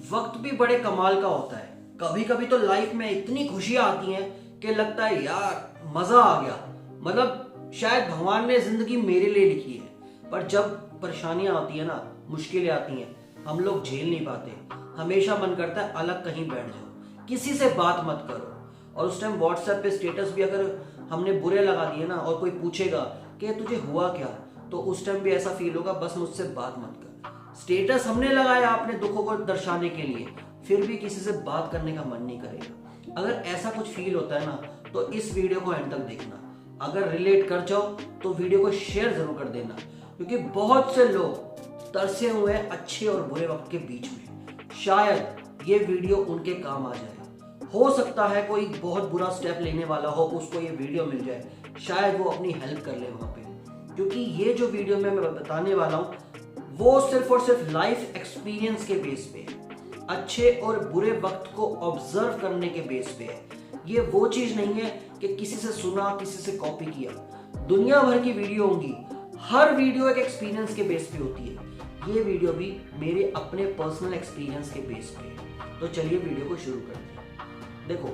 वक्त भी बड़े कमाल का होता है। कभी कभी तो लाइफ में इतनी खुशियां आती हैं कि लगता है यार मजा आ गया, मतलब शायद भगवान ने जिंदगी मेरे लिए लिखी है। पर जब परेशानियां आती है ना, मुश्किलें आती हैं, हम लोग झेल नहीं पाते। हमेशा मन करता है अलग कहीं बैठ जाओ, किसी से बात मत करो। और उस टाइम व्हाट्सएप पे स्टेटस भी अगर हमने बुरे लगा दिए ना, और कोई पूछेगा कि तुझे हुआ क्या, तो उस टाइम भी ऐसा फील होगा बस मुझसे बात मत कर। स्टेटस हमने लगाया अपने दुखों को दर्शाने के लिए, फिर भी किसी से बात करने का मन नहीं करेगा। अगर ऐसा कुछ फील होता है ना, तो इस वीडियो को एंड तक देखना। अगर रिलेट कर जाओ तो वीडियो को शेयर जरूर कर देना, क्योंकि बहुत से लोग तरसे हुए हैं अच्छे और बुरे वक्त के बीच में। शायद ये वीडियो उनके काम आ जाए। हो सकता है कोई बहुत बुरा स्टेप लेने वाला हो, उसको ये वीडियो मिल जाए, शायद वो अपनी हेल्प कर ले वहां पे। क्योंकि ये जो वीडियो मैं बताने वाला हूँ वो सिर्फ और सिर्फ लाइफ एक्सपीरियंस के बेस पे है, अच्छे और बुरे वक्त को ऑब्जर्व करने के बेस पे है। ये वो चीज नहीं है कि किसी से सुना, किसी से कॉपी किया। दुनिया भर की वीडियो होंगी, हर वीडियो एक एक्सपीरियंस के बेस पे होती है। ये वीडियो भी मेरे अपने पर्सनल एक्सपीरियंस के बेस पे है। तो चलिए वीडियो को शुरू करते हैं। देखो,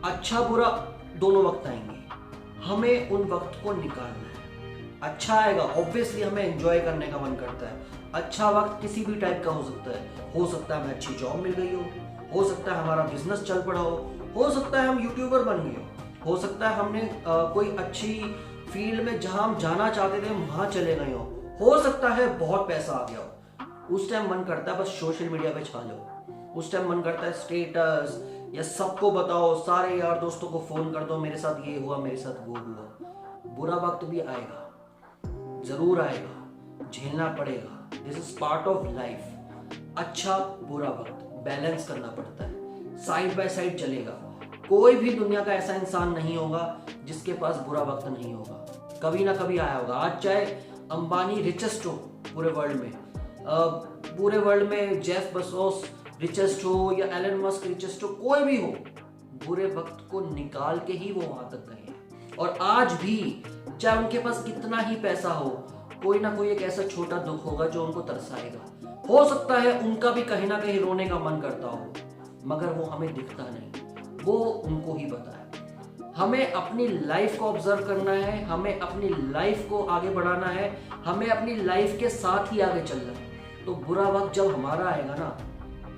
अच्छा बुरा दोनों वक्त आएंगे, हमें उन वक्त को निकालना है। अच्छा आएगा, ऑब्वियसली हमें एंजॉय करने का मन करता है। अच्छा वक्त किसी भी टाइप का हो सकता है हमें अच्छी जॉब मिल गई हो सकता है हमारा बिजनेस चल पड़ा हो सकता है हम यूट्यूबर बन गए हो सकता है हमने कोई अच्छी फील्ड में जहां हम जाना चाहते थे वहां चले गए हो सकता है बहुत पैसा आ गया हो। उस टाइम मन करता है बस सोशल मीडिया पे छा जाओ। उस टाइम मन करता है स्टेटस या सबको बताओ, सारे यार दोस्तों को फोन कर दो, मेरे साथ ये हुआ, मेरे साथ वो हुआ। बुरा वक्त भी आएगा, जरूर आएगा, झेलना पड़ेगा। This is part of life. अच्छा बुरा वक्त बैलेंस करना पड़ता है, साइड बाय साइड चलेगा। कोई भी दुनिया का ऐसा इंसान नहीं होगा जिसके पास बुरा वक्त नहीं होगा, कभी ना कभी आया होगा। आज चाहे अंबानी रिचेस्ट हो पूरे वर्ल्ड में, पूरे वर्ल्ड में जेफ बेजोस रिचेस्ट हो या एलन मस्क रिचेस्ट हो, कोई भी हो, बुरे वक्त को निकाल के ही वो वहां तक गए हैं। और आज भी चाहे उनके पास कितना ही पैसा हो, कोई ना कोई एक ऐसा छोटा दुख होगा जो उनको तरसाएगा। हो सकता है उनका भी कहीं ना कहीं रोने का मन करता हो, मगर वो हमें दिखता नहीं, वो उनको ही पता है। हमें अपनी लाइफ को ऑब्जर्व करना है, हमें अपनी लाइफ को आगे बढ़ाना है, हमें अपनी लाइफ के साथ ही आगे चलना है। तो बुरा वक्त जब हमारा आएगा ना,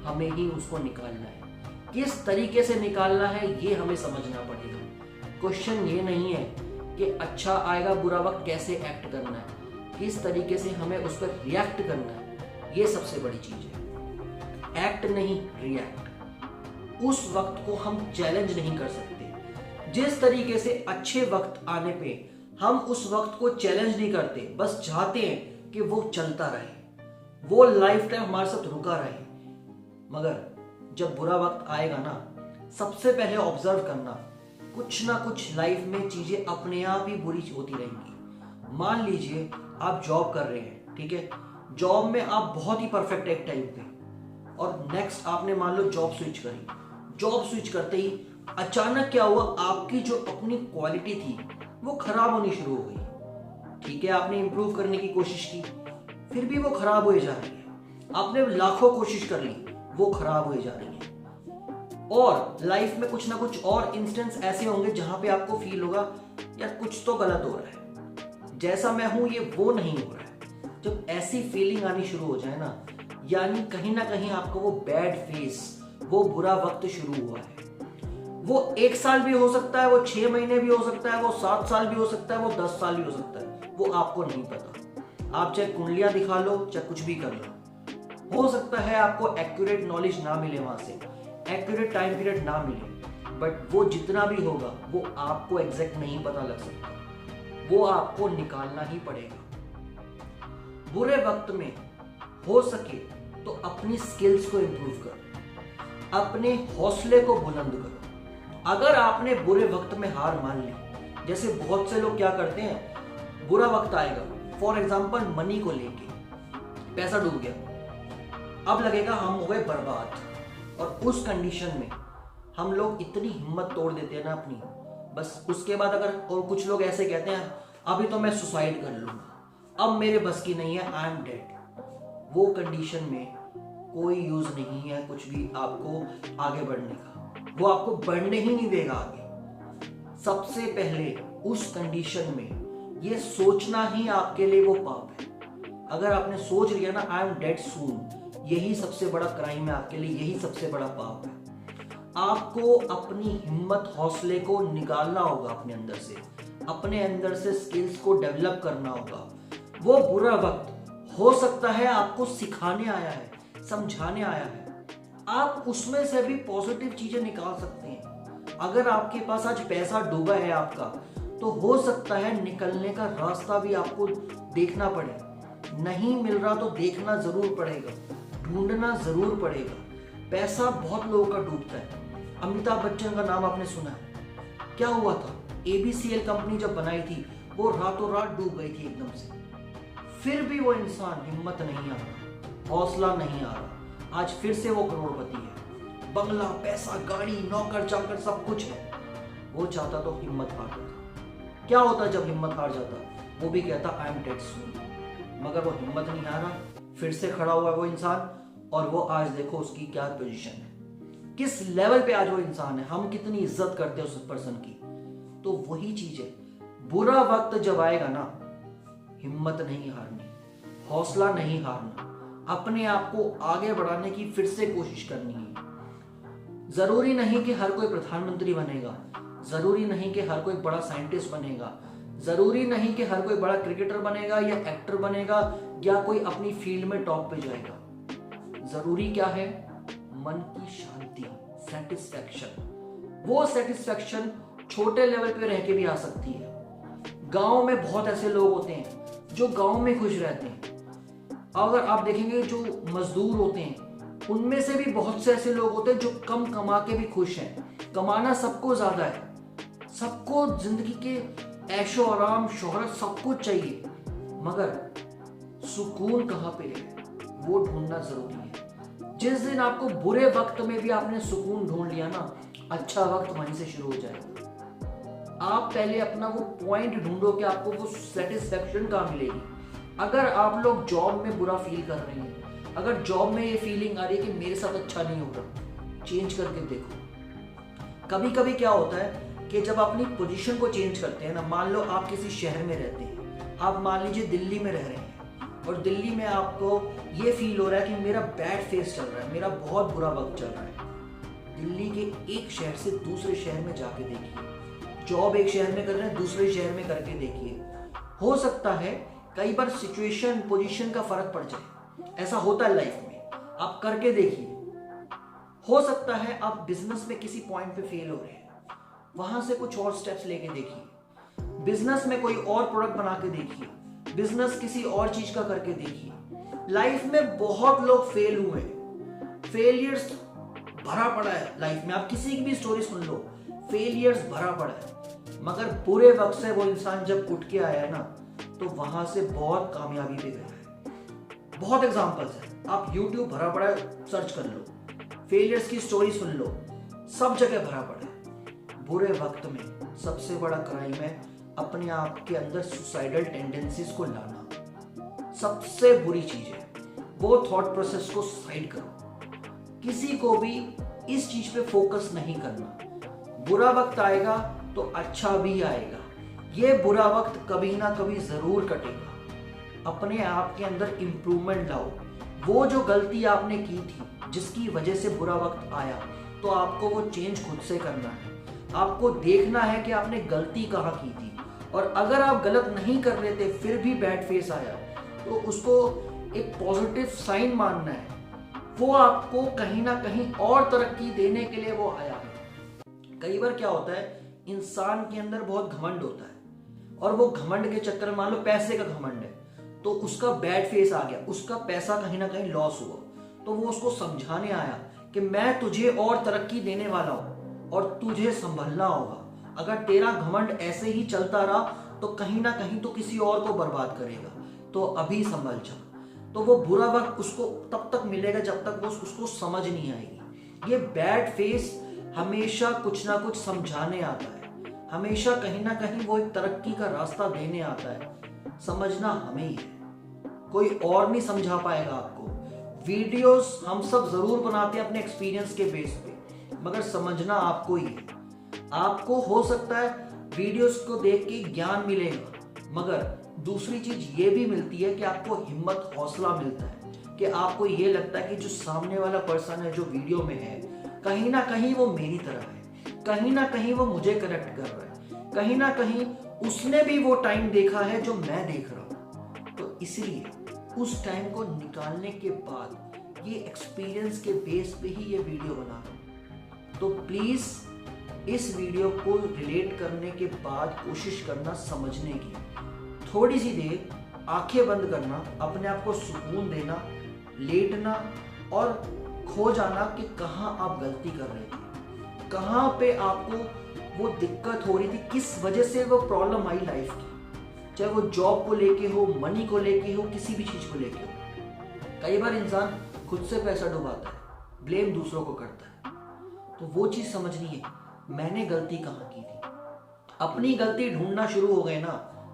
हमें ही उसको निकालना है। किस तरीके से निकालना है ये हमें समझना पड़ेगा। क्वेश्चन ये नहीं है कि अच्छा आएगा बुरा वक्त कैसे एक्ट करना है, किस तरीके से हमें उस पर रिएक्ट करना है, ये सबसे बड़ी चीज है। एक्ट नहीं, रिएक्ट। उस वक्त को हम चैलेंज नहीं कर सकते। जिस तरीके से अच्छे वक्त आने पे हम उस वक्त को चैलेंज नहीं करते, बस चाहते हैं कि वो चलता रहे, वो लाइफ टाइम हमारे साथ रुका रहे। मगर जब बुरा वक्त आएगा ना, सबसे पहले ऑब्जर्व करना, कुछ ना कुछ लाइफ में चीजें अपने आप ही बुरी होती रहेंगी। मान लीजिए आप जॉब कर रहे हैं, ठीक है, जॉब में आप बहुत ही परफेक्ट एक टाइम पे, और नेक्स्ट आपने मान लो जॉब स्विच करी। जॉब स्विच करते ही अचानक क्या हुआ, आपकी जो अपनी क्वालिटी थी वो खराब होनी शुरू हो गई। ठीक है, आपने इंप्रूव करने की कोशिश की, फिर भी वो खराब हो जा रही है। आपने लाखों कोशिश कर ली, वो खराब हो जा रही है। और लाइफ में कुछ ना कुछ और इंस्टेंस ऐसे होंगे जहां पे आपको फील होगा यार कुछ तो गलत हो रहा है, जैसा मैं हूं ये वो नहीं हो रहा है। जब ऐसी फीलिंग आनी शुरू हो जाए ना, यानी कहीं ना कहीं आपको वो बैड फेस, वो बुरा वक्त शुरू हुआ है। वो 1 साल भी हो सकता है, वो 6 महीने भी हो सकता है, वो 7 साल भी हो सकता है, वो 10 साल भी हो सकता है, वो आपको नहीं पता। आप चाहे कुंडलियां दिखा लो, चाहे कुछ भी कर लो, हो सकता है आपको एक्यूरेट नॉलेज ना मिले, वहां से एक्यूरेट टाइम पीरियड ना मिले, बट वो जितना भी होगा वो आपको एग्जैक्ट नहीं पता लग सकता, वो आपको निकालना ही पड़ेगा। बुरे वक्त में हो सके तो अपनी स्किल्स को इंप्रूव करो, अपने हौसले को बुलंद करो। अगर आपने बुरे वक्त में हार मान ली, जैसे बहुत से लोग क्या करते हैं, बुरा वक्त आएगा, फॉर एग्जाम्पल मनी को लेके, पैसा डूब गया, अब लगेगा हम हो गए बर्बाद। और उस कंडीशन में हम लोग इतनी हिम्मत तोड़ देते हैं ना अपनी, बस उसके बाद अगर, और कुछ लोग ऐसे कहते हैं अभी तो मैं सुसाइड कर लूंगा, अब मेरे बस की नहीं है, आई एम डेड। वो कंडीशन में कोई यूज नहीं है कुछ भी आपको आगे बढ़ने का। वो आपको बढ़ने ही नहीं देगा आगे। सबसे पहले उस कंडीशन में ये सोचना ही आपके लिए वो पाप है। अगर आपने सोच लिया ना आई एम डेड सून, यही सबसे बड़ा क्राइम है आपके लिए, यही सबसे बड़ा पाप है। आपको अपनी हिम्मत हौसले को निकालना होगा अपने अंदर से, अपने अंदर से स्किल्स को डेवलप करना होगा। वो बुरा वक्त हो सकता है आपको सिखाने आया है, समझाने आया है, आप उसमें से भी पॉजिटिव चीजें निकाल सकते हैं। अगर आपके पास आज पैसा डूबा है आपका, तो हो सकता है निकलने का रास्ता भी आपको देखना पड़े। नहीं मिल रहा तो देखना जरूर पड़ेगा, ढूंढना जरूर पड़ेगा। पैसा बहुत लोगों का डूबता है। अमिताभ बच्चन का नाम आपने सुना है, क्या हुआ था? ABCL कंपनी जब बनाई थी वो रातों रात डूब गई थी एकदम से। फिर भी वो इंसान, हिम्मत नहीं आ रहा, हौसला नहीं आ रहा, आज फिर से वो करोड़पति है, बंगला, पैसा, गाड़ी, नौकर चाकर सब कुछ है। वो चाहता तो हिम्मत हार जाता। क्या होता जब हिम्मत हार जाता? वो भी कहता आई एम डेड सून। मगर वो हिम्मत नहीं हारा, फिर से खड़ा हुआ वो इंसान, और वो आज देखो उसकी क्या पोजीशन है, किस लेवल पे आज वो इंसान है, हम कितनी इज्जत करते हैं उस पर्सन की। तो वही चीज है, बुरा वक्त जब आएगा ना, हिम्मत नहीं हारनी, हौसला नहीं हारना, अपने आप को आगे बढ़ाने की फिर से कोशिश करनी है। जरूरी नहीं कि हर कोई प्रधानमंत्री बनेगा, जरूरी नहीं कि हर कोई बड़ा साइंटिस्ट बनेगा, जरूरी नहीं कि हर कोई बड़ा क्रिकेटर बनेगा या एक्टर बनेगा या कोई अपनी फील्ड में टॉप पे जाएगा। जरूरी क्या है? मन की शांति, सेटिस्फैक्शन। वो सेटिस्फैक्शन छोटे लेवल पे रह के भी आ सकती है। गांव में बहुत ऐसे लोग होते हैं जो गांव में खुश रहते हैं। अगर आप देखेंगे जो मजदूर होते हैं उनमें से भी बहुत से ऐसे लोग होते हैं जो कम कमा के भी खुश हैं। कमाना सबको ज्यादा है, सबको जिंदगी के ऐशो आराम, शोहरत सब कुछ चाहिए, मगर सुकून कहाँ पे है वो ढूंढना जरूरी है। जिस दिन आपको बुरे वक्त में भी आपने सुकून ढूंढ लिया ना, अच्छा वक्त वहीं से शुरू हो जाएगा। आप पहले अपना वो पॉइंट ढूंढो कि आपको वो सेटिस्फेक्शन कहाँ मिलेगी। अगर आप लोग जॉब में बुरा फील कर रहे हैं, अगर जॉब में ये फीलिंग आ रही है कि मेरे साथ अच्छा नहीं हो रहा, चेंज करके देखो। कभी कभी क्या होता है कि जब अपनी पोजीशन को चेंज करते हैं ना, मान लो आप किसी शहर में रहते हैं, आप मान लीजिए दिल्ली में रह रहे हैं, और दिल्ली में आपको ये फील हो रहा है कि मेरा बैड फेस चल रहा है, मेरा बहुत बुरा वक्त चल रहा है। दिल्ली के एक शहर से दूसरे शहर में जाके देखिए, जॉब एक शहर में कर रहे हैं, दूसरे शहर में करके देखिए। हो सकता है कई बार सिचुएशन, पोजीशन का फर्क पड़ जाए, ऐसा होता है लाइफ में, आप करके देखिए। हो सकता है आप बिजनेस में किसी पॉइंट पे फेल हो रहे हैं, वहां से कुछ और स्टेप्स लेके देखिए। बिजनेस में कोई और प्रोडक्ट बना के देखिए, बिजनेस किसी और चीज का करके देखिए। लाइफ में बहुत लोग फेल हुए, फेलियर्स भरा पड़ा है लाइफ में। आप किसी की भी स्टोरी सुन लो, फेलियर्स भरा पड़ा है, मगर बुरे वक्त से वो इंसान जब उठ के आया ना, तो वहां से बहुत कामयाबी पे गया है। बहुत एग्जांपल्स है, आप YouTube भरा पड़ा है, सर्च कर लो, फेलियर्स की स्टोरी सुन लो, सब जगह भरा पड़ा है। बुरे वक्त में सबसे बड़ा क्राइम है अपने आप के अंदर सुसाइडल टेंडेंसीज को लाना। सबसे बुरी चीज है वो थॉट प्रोसेस को साइड करो। किसी को भी इस चीज पे फोकस नहीं करना। बुरा वक्त आएगा तो अच्छा भी आएगा, ये बुरा वक्त कभी ना कभी जरूर कटेगा। अपने आप के अंदर इंप्रूवमेंट लाओ। वो जो गलती आपने की थी जिसकी वजह से बुरा वक्त आया, तो आपको वो चेंज खुद से करना है। आपको देखना है कि आपने गलती कहाँ की थी, और अगर आप गलत नहीं कर रहे थे फिर भी बैड फेस आया, तो उसको एक पॉजिटिव साइन मानना है। वो आपको कहीं ना कहीं और तरक्की देने के लिए वो आया है। कई बार क्या होता है, इंसान के अंदर बहुत घमंड होता है, और वो घमंड के चक्कर में, मान लो पैसे का घमंड है, तो उसका बैड फेस आ गया, उसका पैसा कहीं ना कहीं लॉस हुआ, तो वो उसको समझाने आया कि मैं तुझे और तरक्की देने वाला हूं और तुझे संभलना होगा। अगर तेरा घमंड ऐसे ही चलता रहा तो कहीं ना कहीं तो किसी और को बर्बाद करेगा, तो अभी संभल जा। तो वो बुरा वक्त उसको तब तक मिलेगा जब तक वो उसको समझ नहीं आएगी। ये बैड फेस हमेशा कुछ ना कुछ समझाने आता है, हमेशा कहीं ना कहीं वो एक तरक्की का रास्ता देने आता है। समझना हमें ही है, कोई और नहीं समझा पाएगा आपको। वीडियोस हम सब जरूर बनाते हैं अपने एक्सपीरियंस के बेस पे, मगर समझना आपको ही है। आपको हो सकता है वीडियोस को देख के ज्ञान मिलेगा, मगर दूसरी चीज ये भी मिलती है कि आपको हिम्मत हौसला मिलता है कि आपको ये लगता है कि जो सामने वाला पर्सन है जो वीडियो में है, कहीं ना कहीं वो मेरी तरह है, कहीं ना कहीं वो मुझे कनेक्ट कर रहा है, कहीं ना कहीं उसने भी वो टाइम देखा है जो मैं देख रहा हूं। तो इसलिए उस टाइम को निकालने के बाद ये एक्सपीरियंस के बेस पे ही ये वीडियो बना रहा हूं। तो प्लीज इस वीडियो को रिलेट करने के बाद कोशिश करना समझने की, थोड़ी सी देर आंखें बंद करना, अपने आप को सुकून देना, लेटना और खो जाना कि कहाँ आप गलती कर रहे थे, कहाँ पे आपको वो दिक्कत हो रही थी, किस वजह से वो प्रॉब्लम आई लाइफ की, चाहे वो जॉब को लेके हो, मनी को लेके हो, किसी भी चीज को लेके हो। कई बार इंसान खुद से पैसा डुबाता है, ब्लेम दूसरों को करता है। तो वो चीज समझनी है, मैंने गलती कहाँ की थी। अपनी गलती ढूंढना शुरू हो गए ना,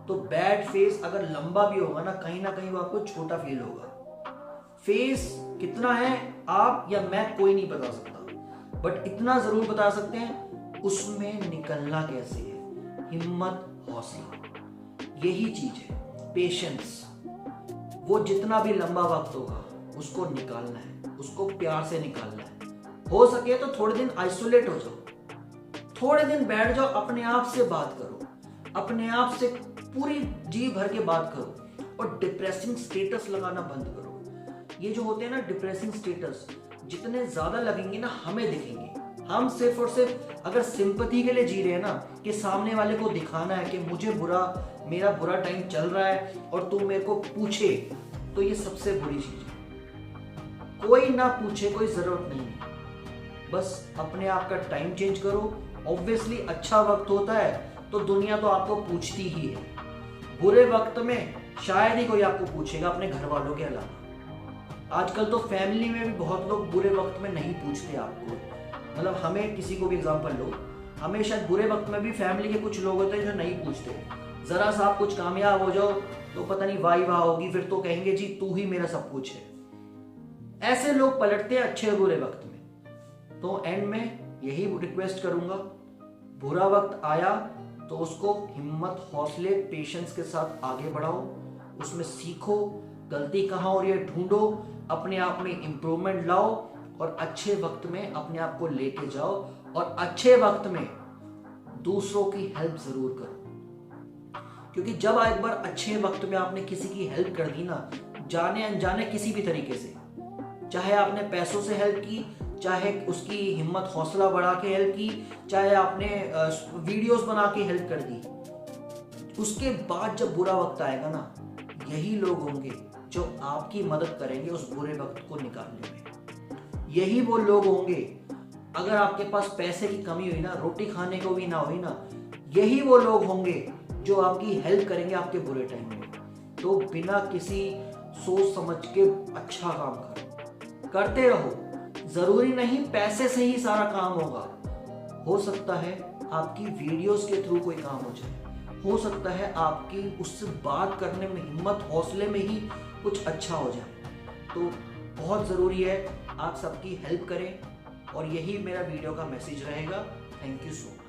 तो बैड फेस अगर लंबा भी होगा ना कहीं वो आपको छोटा फील होगा। फेस कितना है आप या मैं कोई नहीं बता सकता, बट इतना जरूर बता सकते हैं उसमें निकलना कैसे है। हिम्मत, हौसला, यही चीज है। पेशेंस, वो जितना भी लंबा वक्त होगा उसको निकालना है, उसको प्यार से निकालना है। हो सके तो थोड़े दिन आइसोलेट हो जाओ, थोड़े दिन बैठ जाओ, अपने आप से बात करो, अपने आप से पूरी जी भर के बात करो और डिप्रेसिंग स्टेटस लगाना बंद करो। ये जो होते हैं ना डिप्रेसिंग स्टेटस, जितने ज्यादा लगेंगे ना हमें दिखेंगे। हम सिर्फ और सिर्फ अगर सिंपैथी के लिए जी रहे हैं ना, कि सामने वाले को दिखाना है कि मेरा बुरा टाइम चल रहा है और तू मेरे को पूछे, तो ये सबसे बुरी चीज है। कोई ना पूछे, कोई जरूरत नहीं है, बस अपने आप का टाइम चेंज करो। ऑब्वियसली अच्छा वक्त होता है तो दुनिया तो आपको पूछती ही है, बुरे वक्त में शायद ही कोई आपको पूछेगा अपने घर वालों के अलावा। आजकल तो फैमिली में भी बहुत लोग बुरे वक्त में नहीं पूछते आपको, मतलब हमें किसी को भी एग्जांपल लो, हमें शायद बुरे वक्त में भी फैमिली के कुछ लोग होते हैं जो नहीं पूछते। जरा सा आप कुछ कामयाब हो जाओ तो पता नहीं वाह वाह होगी, फिर तो कहेंगे जी तू ही मेरा सब कुछ है। ऐसे लोग पलटते हैं अच्छे बुरे वक्त में। तो एंड में यही रिक्वेस्ट करूंगा, बुरा वक्त आया तो उसको हिम्मत, हौसले, पेशेंस के साथ आगे बढ़ाओ, उसमें सीखो, गलती कहाँ हो रही है ढूंढो, अपने आप में इंप्रूवमेंट लाओ और अच्छे वक्त में अपने आप को लेके जाओ और अच्छे वक्त में दूसरों की हेल्प जरूर करो। क्योंकि जब एक बार अच्छे वक्त में आपने किसी की हेल्प कर दी ना, जाने अनजाने किसी भी तरीके से, चाहे आपने पैसों से हेल्प की, चाहे उसकी हिम्मत हौसला बढ़ा के हेल्प की, चाहे आपने वीडियोस बना के हेल्प कर दी, उसके बाद जब बुरा वक्त आएगा ना, यही लोग होंगे जो आपकी मदद करेंगे उस बुरे वक्त को निकालने में। यही वो लोग होंगे, अगर आपके पास पैसे की कमी हुई ना, रोटी खाने को भी ना हुई ना, यही वो लोग होंगे जो आपकी हेल्प करेंगे आपके बुरे टाइम में। तो बिना किसी सोच समझ के अच्छा काम करो, करते रहो। जरूरी नहीं पैसे से ही सारा काम होगा, हो सकता है आपकी वीडियोस के थ्रू कोई काम हो जाए, हो सकता है आपकी उससे बात करने में, हिम्मत हौसले में ही कुछ अच्छा हो जाए। तो बहुत ज़रूरी है आप सबकी हेल्प करें और यही मेरा वीडियो का मैसेज रहेगा। Thank you so much.